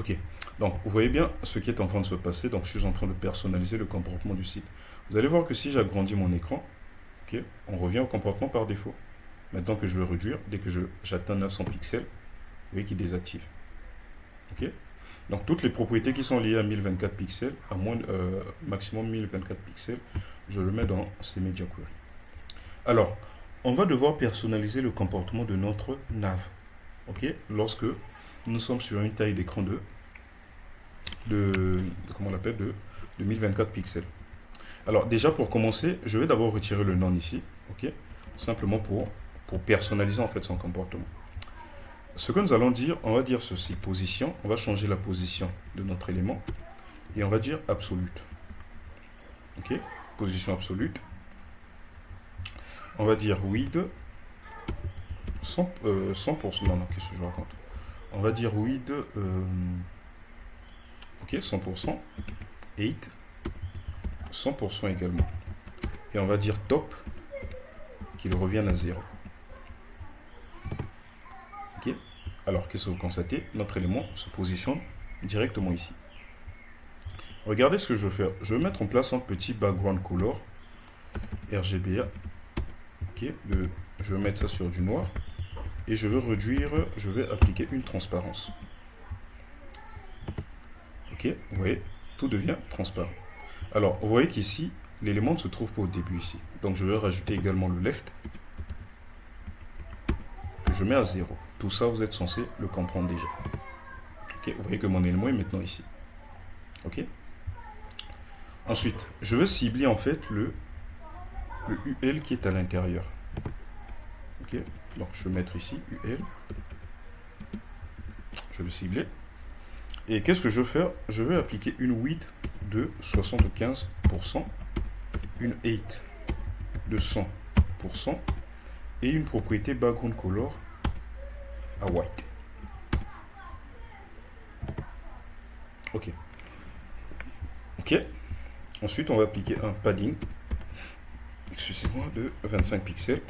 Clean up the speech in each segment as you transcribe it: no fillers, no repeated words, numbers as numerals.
Ok, donc vous voyez bien ce qui est en train de se passer. Donc je suis en train de personnaliser le comportement du site. Vous allez voir que si j'agrandis mon écran, ok, on revient au comportement par défaut. Maintenant que je veux réduire, dès que j'atteins 900 pixels, vous voyez qu'il désactive. Ok, donc toutes les propriétés qui sont liées à 1024 pixels, à moins maximum 1024 pixels, je le mets dans ces media query. Alors, on va devoir personnaliser le comportement de notre nav. Ok, lorsque nous sommes sur une taille d'écran comment on l'appelle, de 1024 pixels. Alors déjà pour commencer, je vais d'abord retirer le non ici, ok, simplement pour personnaliser en fait son comportement. Ce que nous allons dire, on va dire ceci, position, on va changer la position de notre élément et on va dire absolute. Ok, position absolute. On va dire width 100%, non, qu'est-ce que je raconte? On va dire width, ok, 100%, height 100% également. Et on va dire top, qu'il revienne à 0. Ok. Alors, qu'est-ce que vous constatez? Notre élément se positionne directement ici. Regardez ce que je veux faire. Je vais mettre en place un petit background color RGBA. Ok. Je vais mettre ça sur du noir. Et je vais réduire, je vais appliquer une transparence. Ok. Vous voyez, tout devient transparent. Alors, vous voyez qu'ici, l'élément ne se trouve pas au début ici. Donc, je vais rajouter également le left que je mets à 0. Tout ça, vous êtes censé le comprendre déjà. Ok. Vous voyez que mon élément est maintenant ici. Ok. Ensuite, je veux cibler en fait le UL qui est à l'intérieur. Ok, donc je vais mettre ici UL. Je vais le cibler. Et qu'est-ce que je veux faire? Je vais appliquer une width de 75%, une height de 100% et une propriété background color à white. Ok. Ok. Ensuite, on va appliquer un padding, excusez-moi, de 25 pixels.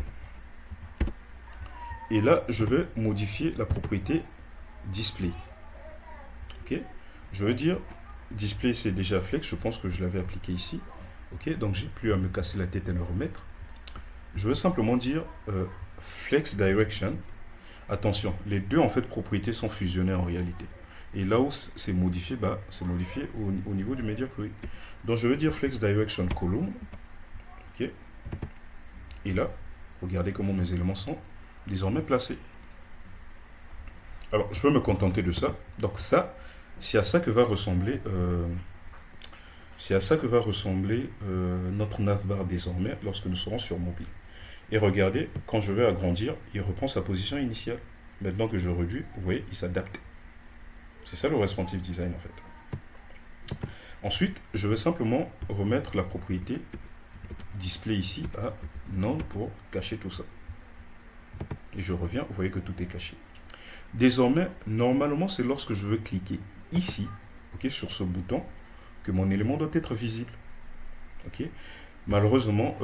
Et là, je vais modifier la propriété display. Ok. Je veux dire, display c'est déjà flex, je pense que je l'avais appliqué ici. Ok, donc j'ai plus à me casser la tête à le remettre. Je veux simplement dire flex direction. Attention, les deux en fait propriétés sont fusionnées en réalité. Et là où c'est modifié, bah, c'est modifié au niveau du media query. Donc je veux dire flex direction column. Ok. Et là, regardez comment mes éléments sont désormais placés. Alors je peux me contenter de ça. Donc ça, c'est à ça que va ressembler notre navbar désormais lorsque nous serons sur mobile. Et regardez, quand je vais agrandir, il reprend sa position initiale. Maintenant que je réduis, vous voyez, il s'adapte. C'est ça le responsive design en fait. Ensuite, je vais simplement remettre la propriété display ici à none pour cacher tout ça. Et je reviens, vous voyez que tout est caché. Désormais, normalement, c'est lorsque je veux cliquer ici, ok, sur ce bouton, que mon élément doit être visible. Ok. Malheureusement,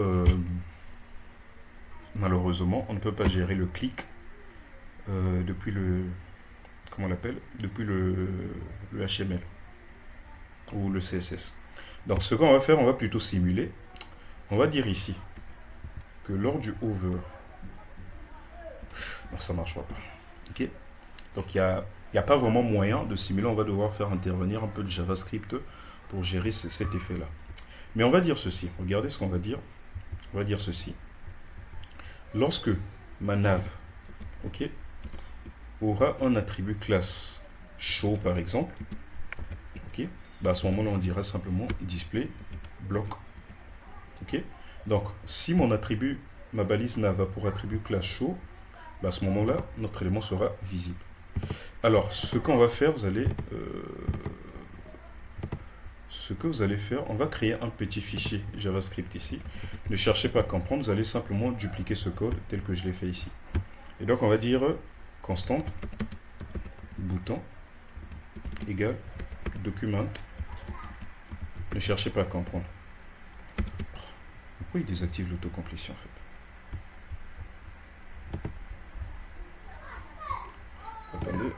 on ne peut pas gérer le clic depuis le, comment on l'appelle, depuis le HTML ou le CSS. Donc ce qu'on va faire, on va plutôt simuler. On va dire ici que lors du hover, non, ça ne marchera pas. Ok. Donc il n'y a pas vraiment moyen de simuler. On va devoir faire intervenir un peu de JavaScript pour gérer cet effet-là. Mais on va dire ceci. Regardez ce qu'on va dire. On va dire ceci. Lorsque ma nav, ok, aura un attribut classe show par exemple, ok, bah à ce moment-là on dira simplement display block. Ok, donc si mon attribut, ma balise nav a pour attribut classe show, bah à ce moment-là notre élément sera visible. Alors ce qu'on va faire, ce que vous allez faire, on va créer un petit fichier JavaScript ici. Ne cherchez pas à comprendre, vous allez simplement dupliquer ce code tel que je l'ai fait ici. Et donc on va dire constante bouton égale document. Ne cherchez pas à comprendre. Pourquoi il désactive l'autocomplétion en fait? Attendez,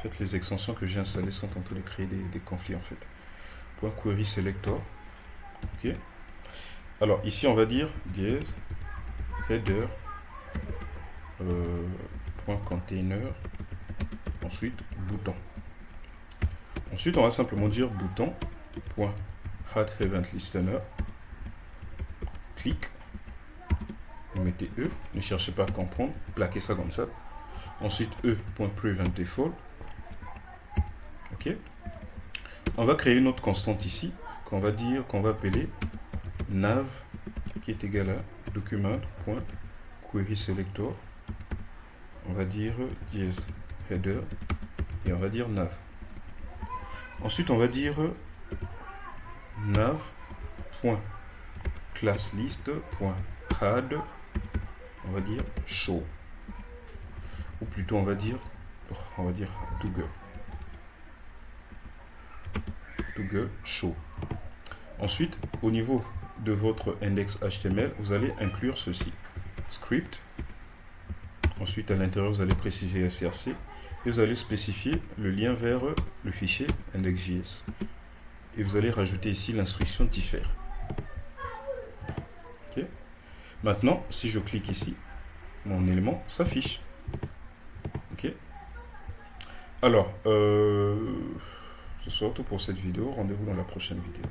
En fait, les extensions que j'ai installées sont en train de créer des conflits, en fait. Point query selector. Ok. Alors, ici, on va dire dièse header point container. Ensuite, bouton. Ensuite, on va simplement dire bouton point add event listener. Clic. Vous mettez E. Ne cherchez pas à comprendre. Plaquez ça comme ça. Ensuite, E.prevent default. Ok. On va créer une autre constante ici qu'on va dire, qu'on va appeler nav qui est égal à document.query selector. On va dire dièse header et on va dire nav. Ensuite, on va dire nav.classlist.add, on va dire show. Ou plutôt on va dire Google show. Ensuite, au niveau de votre index HTML, vous allez inclure ceci. Script. Ensuite, à l'intérieur, vous allez préciser src. Et vous allez spécifier le lien vers le fichier index.js. Et vous allez rajouter ici l'instruction diffère. Okay. Maintenant, si je clique ici, mon élément s'affiche. Ok. Alors, ce sera tout pour cette vidéo. Rendez-vous dans la prochaine vidéo.